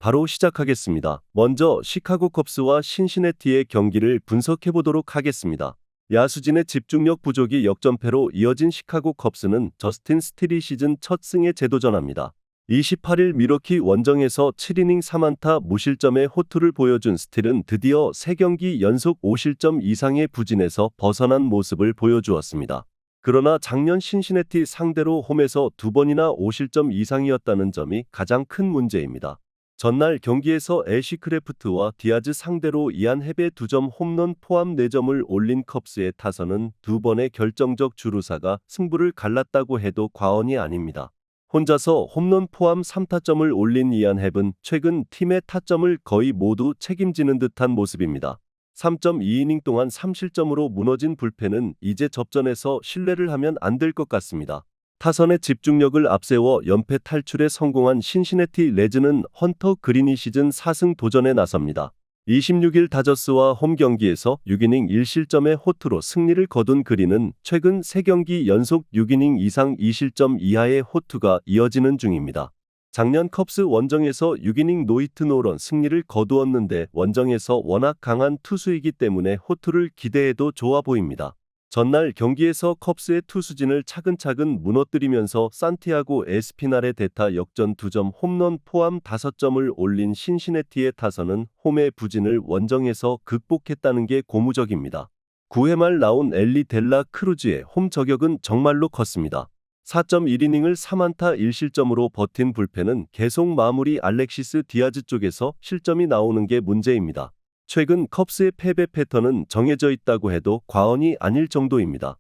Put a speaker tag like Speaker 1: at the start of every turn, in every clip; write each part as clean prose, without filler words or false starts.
Speaker 1: 바로 시작하겠습니다. 먼저 시카고 컵스와 신시내티의 경기를 분석해 보도록 하겠습니다. 야수진의 집중력 부족이 역전패로 이어진 시카고 컵스는 저스틴 스틸이 시즌 첫 승에 재도전합니다. 28일 미러키 원정에서 7이닝 3안타 무실점의 호투를 보여준 스틸은 드디어 3경기 연속 5실점 이상의 부진에서 벗어난 모습을 보여주었습니다. 그러나 작년 신시내티 상대로 홈에서 2번이나 5실점 이상이었다는 점이 가장 큰 문제입니다. 전날 경기에서 애쉬 크래프트와 디아즈 상대로 이안 헤베 2점 홈런 포함 4점을 올린 컵스의 타선은 2번의 결정적 주루사가 승부를 갈랐다고 해도 과언이 아닙니다. 혼자서 홈런 포함 3타점을 올린 이안 헤브는 최근 팀의 타점을 거의 모두 책임지는 듯한 모습입니다. 3.2이닝 동안 3실점으로 무너진 불펜은 이제 접전에서 신뢰를 하면 안 될 것 같습니다. 타선의 집중력을 앞세워 연패 탈출에 성공한 신시내티 레즈는 헌터 그린이 시즌 4승 도전에 나섭니다. 26일 다저스와 홈 경기에서 6이닝 1실점의 호투로 승리를 거둔 그린은 최근 3경기 연속 6이닝 이상 2실점 이하의 호투가 이어지는 중입니다. 작년 컵스 원정에서 6이닝 노히트 노런 승리를 거두었는데 원정에서 워낙 강한 투수이기 때문에 호투를 기대해도 좋아 보입니다. 전날 경기에서 컵스의 투수진을 차근차근 무너뜨리면서 산티아고 에스피날의 대타 역전 2점 홈런 포함 5점을 올린 신시내티의 타선은 홈의 부진을 원정에서 극복했다는 게 고무적입니다. 9회 말 나온 엘리 델라 크루즈의 홈 저격은 정말로 컸습니다. 4.1이닝을 3안타 1실점으로 버틴 불펜은 계속 마무리 알렉시스 디아즈 쪽에서 실점이 나오는 게 문제입니다. 최근 컵스의 패배 패턴은 정해져 있다고 해도 과언이 아닐 정도입니다.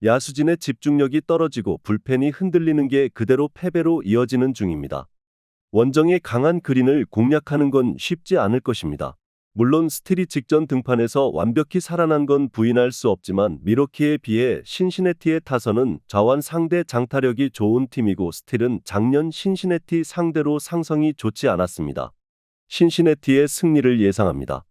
Speaker 1: 야수진의 집중력이 떨어지고 불펜이 흔들리는 게 그대로 패배로 이어지는 중입니다. 원정의 강한 그린을 공략하는 건 쉽지 않을 것입니다. 물론 스틸이 직전 등판에서 완벽히 살아난 건 부인할 수 없지만 미러키에 비해 신시내티의 타선은 좌완 상대 장타력이 좋은 팀이고 스틸은 작년 신시내티 상대로 상성이 좋지 않았습니다. 신시내티의 승리를 예상합니다.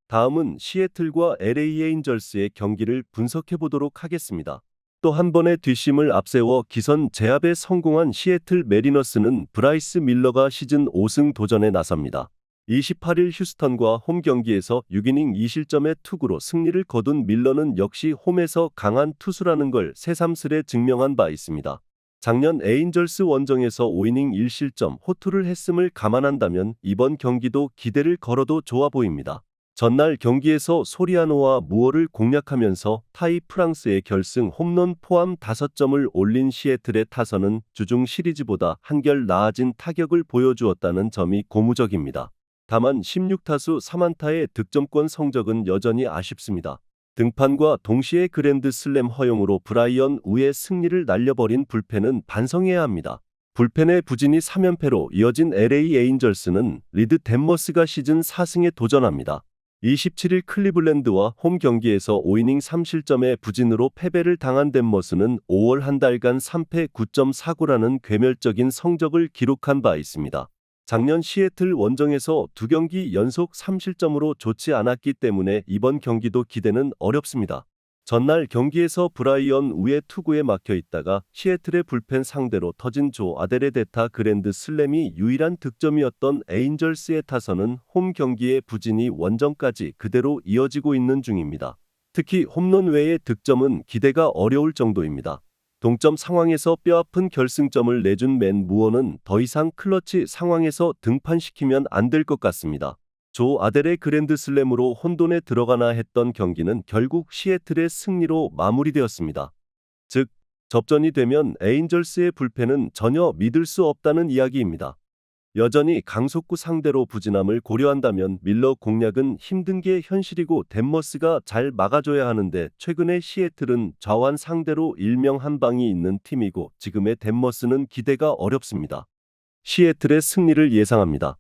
Speaker 1: 다음은 시애틀과 LA 에인절스의 경기를 분석해 보도록 하겠습니다. 또 한 번의 뒷심을 앞세워 기선 제압에 성공한 시애틀 메리너스는 브라이스 밀러가 시즌 5승 도전에 나섭니다. 28일 휴스턴과 홈 경기에서 6이닝 2실점의 투구로 승리를 거둔 밀러는 역시 홈에서 강한 투수라는 걸 새삼스레 증명한 바 있습니다. 작년 에인절스 원정에서 5이닝 1실점 호투를 했음을 감안한다면 이번 경기도 기대를 걸어도 좋아 보입니다. 전날 경기에서 소리아노와 무어를 공략하면서 타이 프랑스의 결승 홈런 포함 5점을 올린 시애틀의 타선은 주중 시리즈보다 한결 나아진 타격을 보여주었다는 점이 고무적입니다. 다만 16타수 3안타의 득점권 성적은 여전히 아쉽습니다. 등판과 동시에 그랜드 슬램 허용으로 브라이언 우의 승리를 날려버린 불펜은 반성해야 합니다. 불펜의 부진이 3연패로 이어진 LA 에인절스는 리드 덴머스가 시즌 4승에 도전합니다. 27일 클리블랜드와 홈 경기에서 5이닝 3실점의 부진으로 패배를 당한 덴머스는 5월 한 달간 3패 9.49라는 괴멸적인 성적을 기록한 바 있습니다. 작년 시애틀 원정에서 2경기 연속 3실점으로 좋지 않았기 때문에 이번 경기도 기대는 어렵습니다. 전날 경기에서 브라이언 우의 투구에 막혀 있다가 시애틀의 불펜 상대로 터진 조 아델의 대타 그랜드 슬램이 유일한 득점이었던 에인절스의 타선은 홈 경기의 부진이 원정까지 그대로 이어지고 있는 중입니다. 특히 홈런 외의 득점은 기대가 어려울 정도입니다. 동점 상황에서 뼈아픈 결승점을 내준 맨 무어는 더 이상 클러치 상황에서 등판시키면 안 될 것 같습니다. 조 아델의 그랜드 슬램으로 혼돈에 들어가나 했던 경기는 결국 시애틀의 승리로 마무리되었습니다. 즉, 접전이 되면 에인절스의 불펜은 전혀 믿을 수 없다는 이야기입니다. 여전히 강속구 상대로 부진함을 고려한다면 밀러 공략은 힘든 게 현실이고 덴머스가 잘 막아줘야 하는데 최근에 시애틀은 좌완 상대로 일명 한 방이 있는 팀이고 지금의 덴머스는 기대가 어렵습니다. 시애틀의 승리를 예상합니다.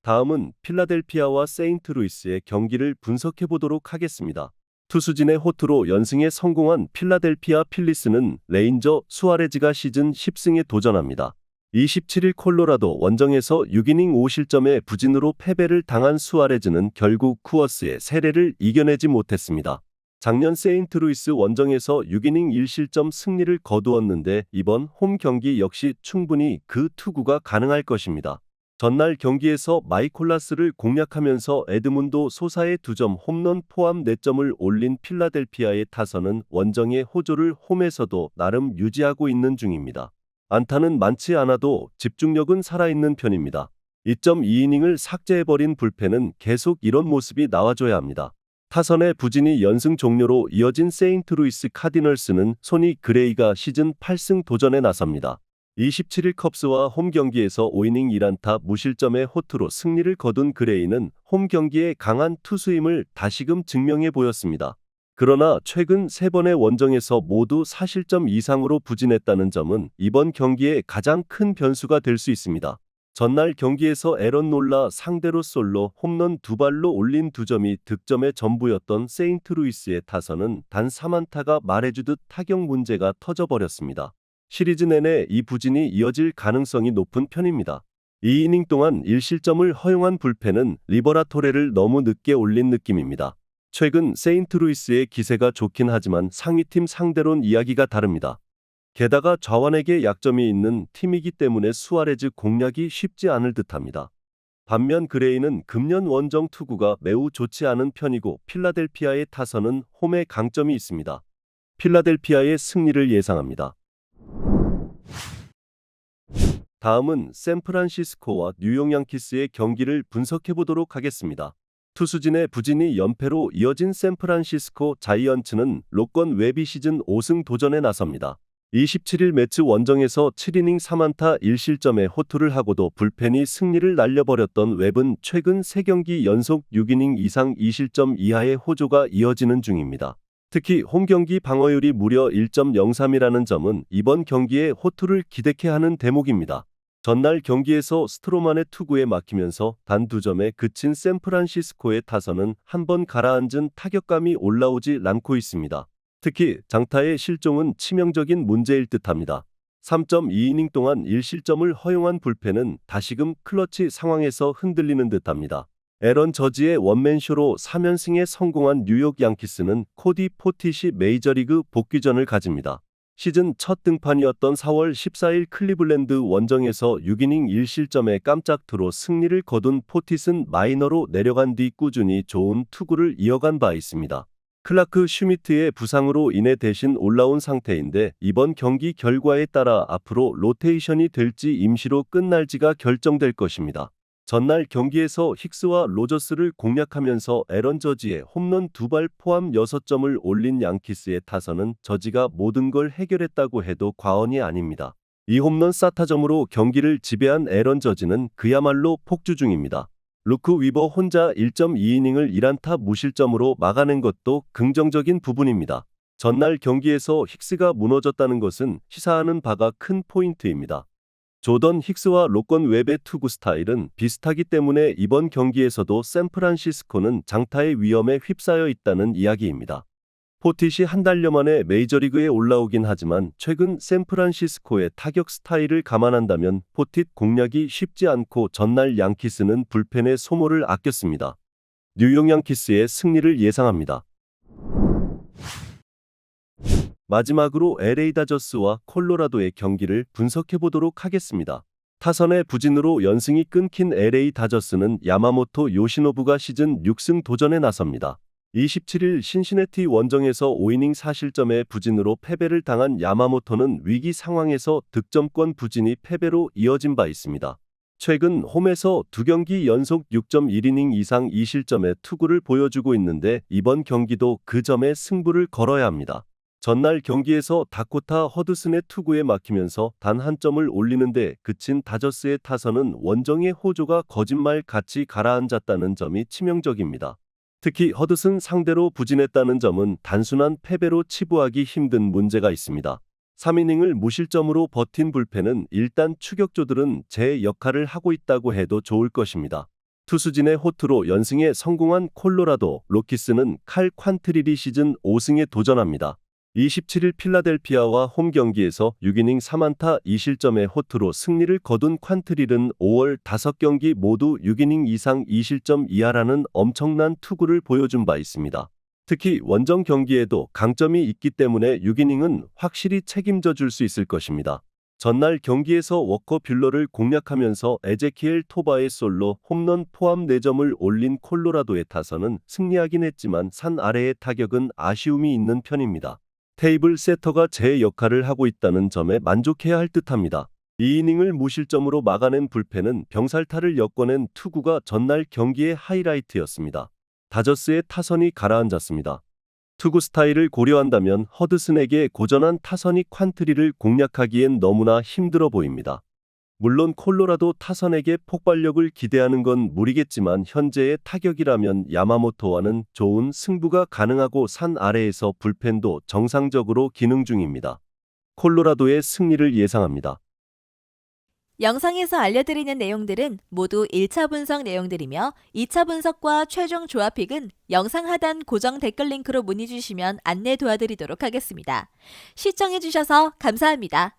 Speaker 1: 다음은 필라델피아와 세인트루이스의 경기를 분석해 보도록 하겠습니다. 투수진의 호투로 연승에 성공한 필라델피아 필리스는 레인저 수아레즈가 시즌 10승에 도전합니다. 27일 콜로라도 원정에서 6이닝 5실점의 부진으로 패배를 당한 수아레즈는 결국 쿠어스의 세례를 이겨내지 못했습니다. 작년 세인트루이스 원정에서 6이닝 1실점 승리를 거두었는데 이번 홈 경기 역시 충분히 그 투구가 가능할 것입니다. 전날 경기에서 마이콜라스를 공략하면서 에드문도 소사의 2점 홈런 포함 4점을 올린 필라델피아의 타선은 원정의 호조를 홈에서도 나름 유지하고 있는 중입니다. 안타는 많지 않아도 집중력은 살아있는 편입니다. 2.2이닝을 삭제해버린 불펜은 계속 이런 모습이 나와줘야 합니다. 타선의 부진이 연승 종료로 이어진 세인트루이스 카디널스는 소니 그레이가 시즌 8승 도전에 나섭니다. 27일 컵스와 홈 경기에서 5이닝 1안타 무실점의 호투로 승리를 거둔 그레이는 홈 경기에 강한 투수임을 다시금 증명해 보였습니다. 그러나 최근 3번의 원정에서 모두 4실점 이상으로 부진했다는 점은 이번 경기에 가장 큰 변수가 될 수 있습니다. 전날 경기에서 에런 놀라 상대로 솔로 홈런 2발로 올린 2점이 득점의 전부였던 세인트루이스의 타선은 단 3안타가 말해주듯 타격 문제가 터져버렸습니다. 시리즈 내내 이 부진이 이어질 가능성이 높은 편입니다. 2이닝 동안 1실점을 허용한 불펜은 리버라토레를 너무 늦게 올린 느낌입니다. 최근 세인트루이스의 기세가 좋긴 하지만 상위팀 상대론 이야기가 다릅니다. 게다가 좌완에게 약점이 있는 팀이기 때문에 수아레즈 공략이 쉽지 않을 듯합니다. 반면 그레이는 금년 원정 투구가 매우 좋지 않은 편이고 필라델피아의 타선은 홈에 강점이 있습니다. 필라델피아의 승리를 예상합니다. 다음은 샌프란시스코와 뉴욕 양키스의 경기를 분석해보도록 하겠습니다. 투수진의 부진이 연패로 이어진 샌프란시스코 자이언츠는 로건 웹이 시즌 5승 도전에 나섭니다. 27일 매치 원정에서 7이닝 3안타 1실점의 호투를 하고도 불펜이 승리를 날려버렸던 웹은 최근 3경기 연속 6이닝 이상 2실점 이하의 호조가 이어지는 중입니다. 특히 홈경기 방어율이 무려 1.03이라는 점은 이번 경기에 호투를 기대케 하는 대목입니다. 전날 경기에서 스트로만의 투구에 막히면서 단 2점에 그친 샌프란시스코의 타선은 한번 가라앉은 타격감이 올라오지 않고 있습니다. 특히 장타의 실종은 치명적인 문제일 듯합니다. 3.2이닝 동안 1실점을 허용한 불펜은 다시금 클러치 상황에서 흔들리는 듯합니다. 에런 저지의 원맨쇼로 3연승에 성공한 뉴욕 양키스는 코디 포티시 메이저리그 복귀전을 가집니다. 시즌 첫 등판이었던 4월 14일 클리블랜드 원정에서 6이닝 1실점의 깜짝 투로 승리를 거둔 포티스는 마이너로 내려간 뒤 꾸준히 좋은 투구를 이어간 바 있습니다. 클라크 슈미트의 부상으로 인해 대신 올라온 상태인데 이번 경기 결과에 따라 앞으로 로테이션이 될지 임시로 끝날지가 결정될 것입니다. 전날 경기에서 힉스와 로저스를 공략하면서 에런 저지의 홈런 2발 포함 6점을 올린 양키스의 타선은 저지가 모든 걸 해결했다고 해도 과언이 아닙니다. 이 홈런 사타점으로 경기를 지배한 에런 저지는 그야말로 폭주 중입니다. 루크 위버 혼자 1.2이닝을 1안타 무실점으로 막아낸 것도 긍정적인 부분입니다. 전날 경기에서 힉스가 무너졌다는 것은 시사하는 바가 큰 포인트입니다. 조던 힉스와 로건 웹의 투구 스타일은 비슷하기 때문에 이번 경기에서도 샌프란시스코는 장타의 위험에 휩싸여 있다는 이야기입니다. 포티시 한 달여 만에 메이저리그에 올라오긴 하지만 최근 샌프란시스코의 타격 스타일을 감안한다면 포흟 공략이 쉽지 않고 전날 양키스는 불펜의 소모를 아꼈습니다. 뉴욕 양키스의 승리를 예상합니다. 마지막으로 LA 다저스와 콜로라도의 경기를 분석해보도록 하겠습니다. 타선의 부진으로 연승이 끊긴 LA 다저스는 야마모토 요시노부가 시즌 6승 도전에 나섭니다. 27일 신시내티 원정에서 5이닝 4실점의 부진으로 패배를 당한 야마모토는 위기 상황에서 득점권 부진이 패배로 이어진 바 있습니다. 최근 홈에서 2경기 연속 6.1이닝 이상 2실점의 투구를 보여주고 있는데 이번 경기도 그 점에 승부를 걸어야 합니다. 전날 경기에서 다코타 허드슨의 투구에 막히면서 단 한 점을 올리는데 그친 다저스의 타선은 원정의 호조가 거짓말같이 가라앉았다는 점이 치명적입니다. 특히 허드슨 상대로 부진했다는 점은 단순한 패배로 치부하기 힘든 문제가 있습니다. 3이닝을 무실점으로 버틴 불펜은 일단 추격조들은 제 역할을 하고 있다고 해도 좋을 것입니다. 투수진의 호투로 연승에 성공한 콜로라도 로키스는 칼 콴트릴이 시즌 5승에 도전합니다. 27일 필라델피아와 홈 경기에서 6이닝 3안타 2실점의 호투로 승리를 거둔 콴트릴은 5월 5경기 모두 6이닝 이상 2실점 이하라는 엄청난 투구를 보여준 바 있습니다. 특히 원정 경기에도 강점이 있기 때문에 6이닝은 확실히 책임져 줄 수 있을 것입니다. 전날 경기에서 워커 뷰러를 공략하면서 에제키엘 토바의 솔로 홈런 포함 4점을 올린 콜로라도의 타선은 승리하긴 했지만 산 아래의 타격은 아쉬움이 있는 편입니다. 테이블 세터가 제 역할을 하고 있다는 점에 만족해야 할 듯합니다. 2이닝을 무실점으로 막아낸 불펜은 병살타를 엮어낸 투구가 전날 경기의 하이라이트였습니다. 다저스의 타선이 가라앉았습니다. 투구 스타일을 고려한다면 허드슨에게 고전한 타선이 퀀트리를 공략하기엔 너무나 힘들어 보입니다. 물론 콜로라도 타선에게 폭발력을 기대하는 건 무리겠지만 현재의 타격이라면 야마모토와는 좋은 승부가 가능하고 산 아래에서 불펜도 정상적으로 기능 중입니다. 콜로라도의 승리를 예상합니다.
Speaker 2: 영상에서 알려드리는 내용들은 모두 1차 분석 내용들이며 2차 분석과 최종 조합픽은 영상 하단 고정 댓글 링크로 문의 주시면 안내 도와드리도록 하겠습니다. 시청해주셔서 감사합니다.